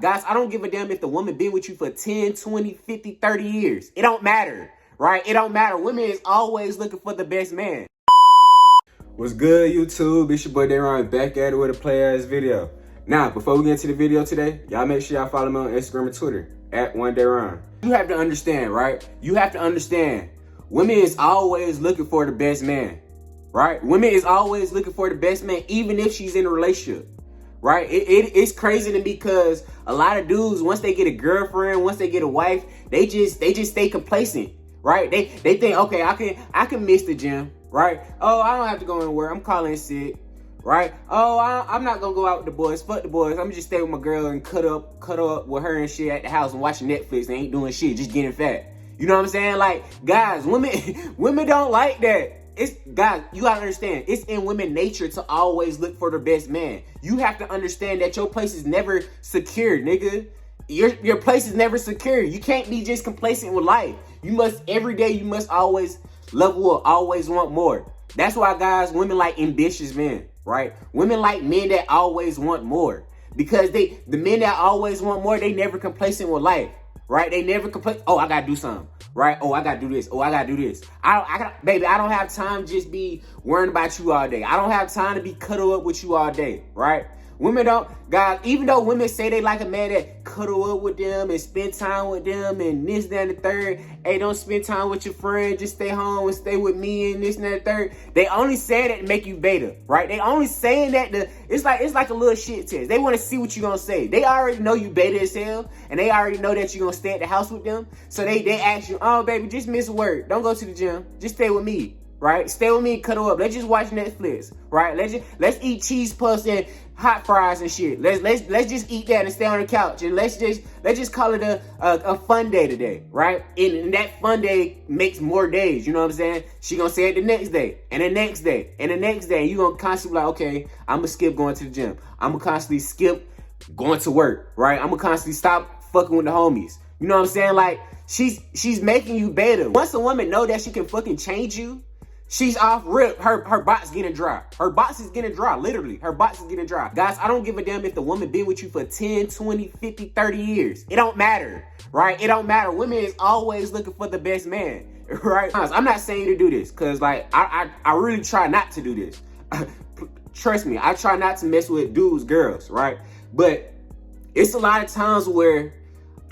Guys, I don't give a damn if the woman been with you for 10, 20, 50, 30 years. It don't matter, right? It don't matter. Women is always looking for the best man. What's good, YouTube? It's your boy Daron back at it with a play-ass video. Now, before we get into the video today, y'all make sure y'all follow me on Instagram and Twitter at @OneDaron. You have to understand, right? You have to understand. Women is always looking for the best man, right? Women is always looking for the best man, even if she's in a relationship. Right? It's crazy to me because a lot of dudes, once they get a girlfriend, once they get a wife, they just stay complacent, right? They think, okay, I can miss the gym, right? Oh, I don't have to go anywhere. I'm calling sick, right? Oh, I'm not gonna go out with the boys. Fuck the boys. I'm just stay with my girl and cut up with her and shit at the house and watching Netflix and ain't doing shit, just getting fat. You know what I'm saying? Like, guys, women don't like that. Guys, you gotta understand, it's in women nature to always look for the best man. You have to understand that your place is never secure, nigga. Your place is never secure. You can't be just complacent with life. You must, every day, you must always level up, always want more. That's why, guys, women like ambitious men, right? Women like men that always want more. Because the men that always want more, they never complacent with life, right? They never complain, oh, I gotta do something. Right? Oh, I gotta do this. Oh, I gotta do this. Baby, I don't have time to just be worrying about you all day. I don't have time to be cuddle up with you all day. Right? Women don't, guys, even though women say they like a man that cuddle up with them and spend time with them and this, that, and the third. Hey, don't spend time with your friend. Just stay home and stay with me and this, and that, and the third. They only say that to make you beta, right? They only saying that it's like a little shit test. They want to see what you gonna say. They already know you beta as hell, and they already know that you gonna stay at the house with them. So they ask you, oh, baby, just miss work. Don't go to the gym. Just stay with me. Right? Stay with me and cuddle up. Let's just watch Netflix. Right? Let's eat cheese puffs and hot fries and shit. Let's just eat that and stay on the couch. And let's just call it a fun day today. Right? And that fun day makes more days. You know what I'm saying? She gonna say it the next day. And the next day. And the next day. You gonna constantly like, okay, I'm gonna skip going to the gym. I'm gonna constantly skip going to work. Right? I'm gonna constantly stop fucking with the homies. You know what I'm saying? Like, she's making you beta. Once a woman know that she can fucking change you, she's off rip. Her box getting dry. Her box is getting dry. Literally, her box is getting dry. Guys, I don't give a damn if the woman been with you for 10, 20, 50, 30 years. It don't matter, right? It don't matter. Women is always looking for the best man, right? I'm not saying to do this because, like, I really try not to do this. Trust me, I try not to mess with dudes, girls, right? But it's a lot of times where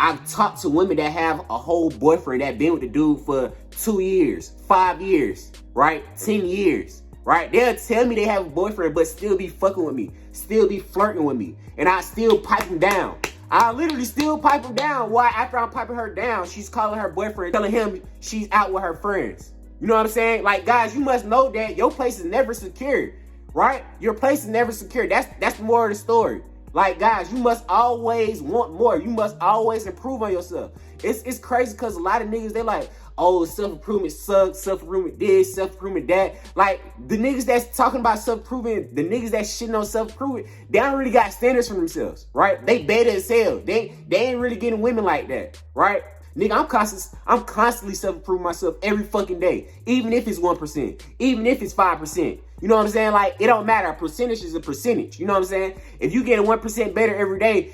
I've talked to women that have a whole boyfriend that been with the dude for 2 years, 5 years, right? 10 years, right? They'll tell me they have a boyfriend, but still be fucking with me, still be flirting with me, and I still pipe him down. I literally still pipe him down. Why? After I'm piping her down, she's calling her boyfriend, telling him she's out with her friends. You know what I'm saying? Like, guys, you must know that your place is never secure, right? Your place is never secure. That's the moral of the story. Like, guys, you must always want more. You must always improve on yourself. It's crazy because a lot of niggas, they like, oh, self-improvement sucks, self-improvement this, self-improvement that. Like, the niggas that's talking about self-improvement, the niggas that shitting on self-improvement, they don't really got standards for themselves, right? They beta as hell. They ain't really getting women like that, right? Nigga, I'm constantly self-improving myself every fucking day. Even if it's 1%, even if it's 5%. You know what I'm saying? Like, it don't matter. A percentage is a percentage. You know what I'm saying? If you get 1% better every day,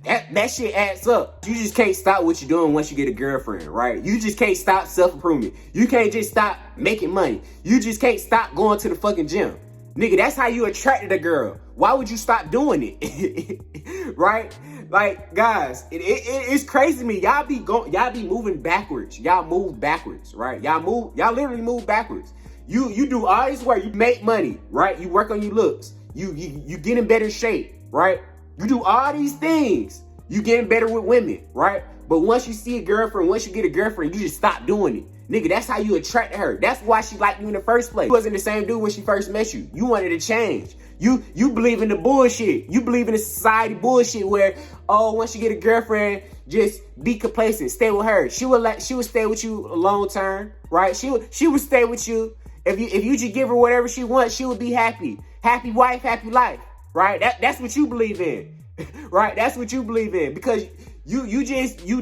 that shit adds up. You just can't stop what you're doing once you get a girlfriend, right? You just can't stop self-improvement. You can't just stop making money. You just can't stop going to the fucking gym. Nigga, that's how you attracted a girl. Why would you stop doing it? Right? Like, guys, it's crazy to me. Y'all be moving backwards. Y'all move backwards, right? Y'all literally move backwards. You do all this work, you make money, right? You work on your looks. You get in better shape, right? You do all these things. You getting better with women, right? But once you see a girlfriend, once you get a girlfriend, you just stop doing it. Nigga, that's how you attract her. That's why she liked you in the first place. You wasn't the same dude when she first met you. You wanted to change. You believe in the bullshit. You believe in the society bullshit where, oh, once you get a girlfriend, just be complacent. Stay with her. She would stay with you long term, right? She would stay with you. If you just give her whatever she wants, she would be happy. Happy wife, happy life, right? That's what you believe in, right? That's what you believe in because you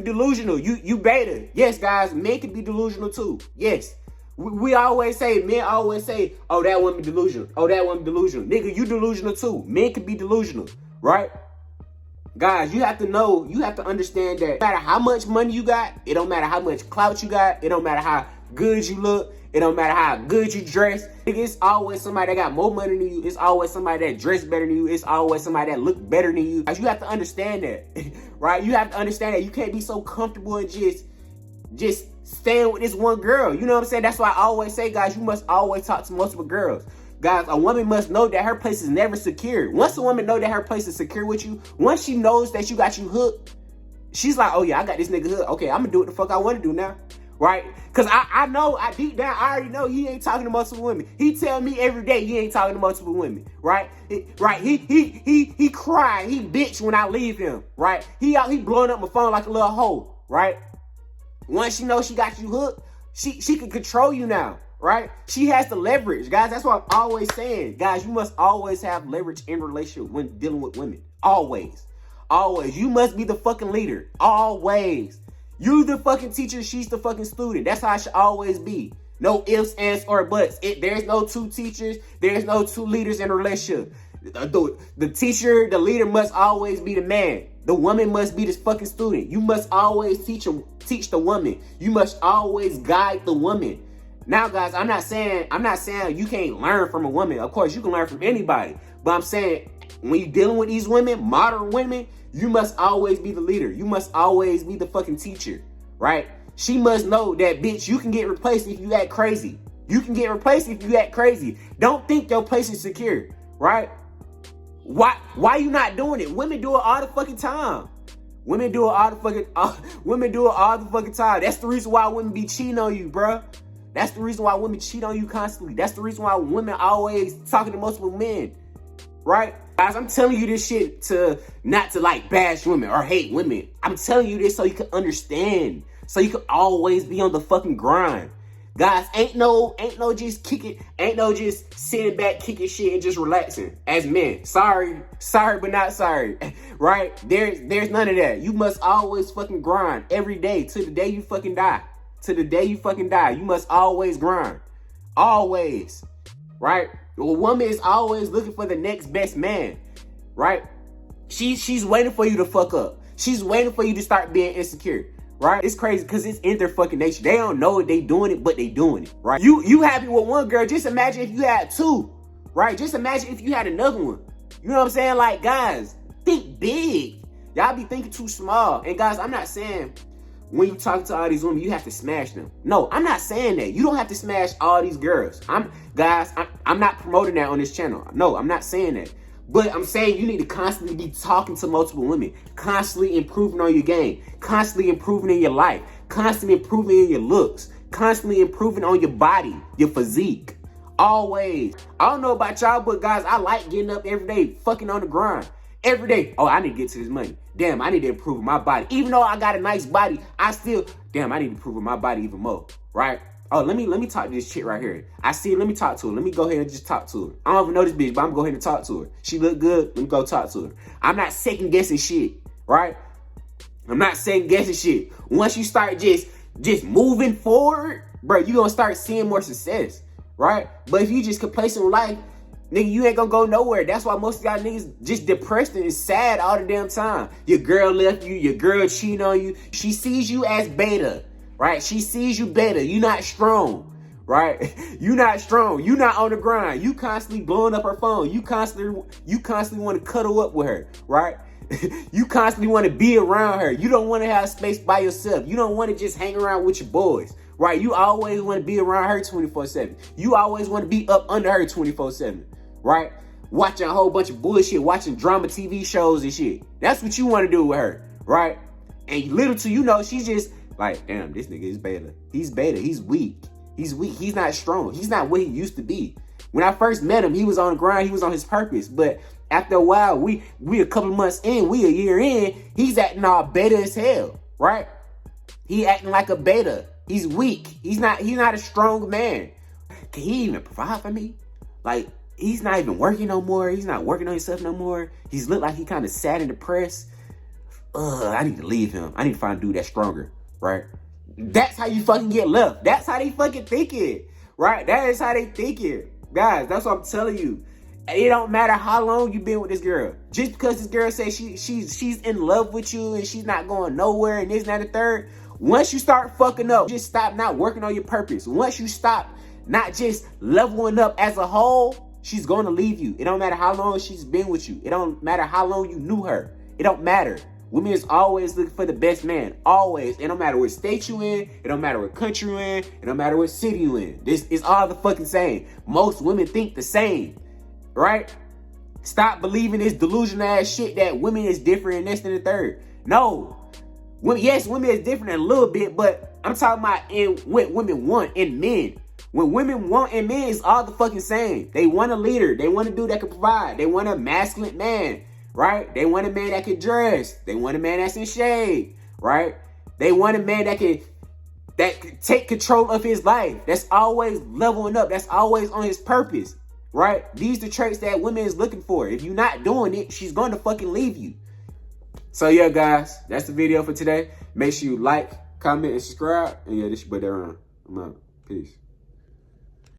delusional. You beta. Yes, guys, men can be delusional too. Yes. Men always say, oh, that woman delusional. Oh, that woman delusional. Nigga, you delusional too. Men can be delusional, right? Guys, you have to know, you have to understand that no matter how much money you got, it don't matter how much clout you got, it don't matter how good you look, it don't matter how good you dress. It's always somebody that got more money than you. It's always somebody that dressed better than you. It's always somebody that look better than you. Guys, you have to understand that, right? You have to understand that you can't be so comfortable and just staying with this one girl. You know what I'm saying? That's why I always say, guys, you must always talk to multiple girls. Guys, a woman must know that her place is never secure. Once a woman know that her place is secure with you, once she knows that you got you hooked, she's like, oh yeah, I got this nigga hooked. Okay, I'm gonna do what the fuck I want to do now, right? Because I know, deep down, I already know he ain't talking to multiple women. He tell me every day he ain't talking to multiple women, right? Right? He cry, he bitch when I leave him, right? He blowing up my phone like a little hoe, right? Once she knows she got you hooked, she can control you now. Right? She has the leverage. Guys, that's what I'm always saying. Guys, you must always have leverage in relationship when dealing with women. Always. Always. You must be the fucking leader. Always. You the fucking teacher, she's the fucking student. That's how it should always be. No ifs, ands, or buts. There's no two teachers. There's no two leaders in a relationship. The teacher, the leader must always be the man. The woman must be this fucking student. You must always teach the woman. You must always guide the woman. Now, guys, I'm not saying you can't learn from a woman. Of course, you can learn from anybody. But I'm saying when you're dealing with these women, modern women, you must always be the leader. You must always be the fucking teacher, right? She must know that, bitch, you can get replaced if you act crazy. You can get replaced if you act crazy. Don't think your place is secure, right? Why you not doing it? Women do it all the fucking time. Women do it all the fucking time. That's the reason why women be cheating on you, bruh. That's the reason why women cheat on you constantly. That's the reason why women always talking to multiple men, right? Guys, I'm telling you this shit not to like bash women or hate women. I'm telling you this so you can understand, so you can always be on the fucking grind. Guys, ain't no just kicking, ain't no just sitting back, kicking shit and just relaxing as men. Sorry, but not sorry, right? There's none of that. You must always fucking grind every day till the day you fucking die. To the day you fucking die. You must always grind. Always. Right? A woman is always looking for the next best man. Right? She's waiting for you to fuck up. She's waiting for you to start being insecure. Right? It's crazy because it's in their fucking nature. They don't know they doing it, but they doing it. Right? You happy with one girl. Just imagine if you had two. Right? Just imagine if you had another one. You know what I'm saying? Like, guys, think big. Y'all be thinking too small. And guys, I'm not saying when you talk to all these women, you have to smash them. No, I'm not saying that. You don't have to smash all these girls. I'm not promoting that on this channel. No, I'm not saying that. But I'm saying you need to constantly be talking to multiple women, constantly improving on your game, constantly improving in your life, constantly improving in your looks, constantly improving on your body, your physique. Always. I don't know about y'all, but guys, I like getting up every day, fucking on the grind. Every day. Oh, I need to get to this money. Damn, I need to improve my body. Even though I got a nice body, I need to improve my body even more, right? Oh, let me talk to this chick right here. Let me talk to her. Let me go ahead and just talk to her. I don't even know this bitch, but I'm gonna go ahead and talk to her. She look good, let me go talk to her. I'm not second guessing shit, right? I'm not second guessing shit. Once you start just moving forward, bro, you gonna start seeing more success, right? But if you just complacent with life, nigga, you ain't gonna go nowhere. That's why most of y'all niggas just depressed and sad all the damn time. Your girl left you, your girl cheating on you. She sees you as beta, right? She sees you beta. You not strong, right? You not strong. You not on the grind. You constantly blowing up her phone. You constantly want to cuddle up with her, right? You constantly want to be around her. You don't want to have space by yourself. You don't want to just hang around with your boys, right? You always want to be around her 24/7. You always want to be up under her 24/7. Right? Watching a whole bunch of bullshit, watching drama TV shows and shit. That's what you want to do with her, right? And little to you know, she's just like, damn, this nigga is beta. He's beta. He's weak. He's weak. He's not strong. He's not what he used to be. When I first met him, he was on the grind. He was on his purpose. But after a while, we a couple of months in, we a year in, he's acting all beta as hell, right? He acting like a beta. He's weak. He's not a strong man. Can he even provide for me? Like, he's not even working no more. He's not working on himself no more. He's looked like he kind of sad and depressed. I need to leave him. I need to find a dude that's stronger, right? That's how you fucking get left. That's how they fucking think it, right? That is how they think it. Guys, that's what I'm telling you. It don't matter how long you been with this girl. Just because this girl says she's in love with you and she's not going nowhere and this, and that, and the third. Once you start fucking up, just stop not working on your purpose. Once you stop not just leveling up as a whole, she's going to leave you. It don't matter how long she's been with you. It don't matter how long you knew her. It don't matter. Women is always looking for the best man. Always. It don't matter what state you in. It don't matter what country you in. It don't matter what city you in. This is all the fucking same. Most women think the same. Right? Stop believing this delusional ass shit that women is different and this and the third. No. Yes, women is different a little bit, but I'm talking about in what women want in men. What women want in men is all the fucking same. They want a leader. They want a dude that can provide. They want a masculine man, right? They want a man that can dress. They want a man that's in shade, right? They want a man that can take control of his life. That's always leveling up. That's always on his purpose, right? These are the traits that women is looking for. If you're not doing it, she's going to fucking leave you. So yeah, guys, that's the video for today. Make sure you like, comment, and subscribe. And yeah, this your boy Darren. I'm out. Peace.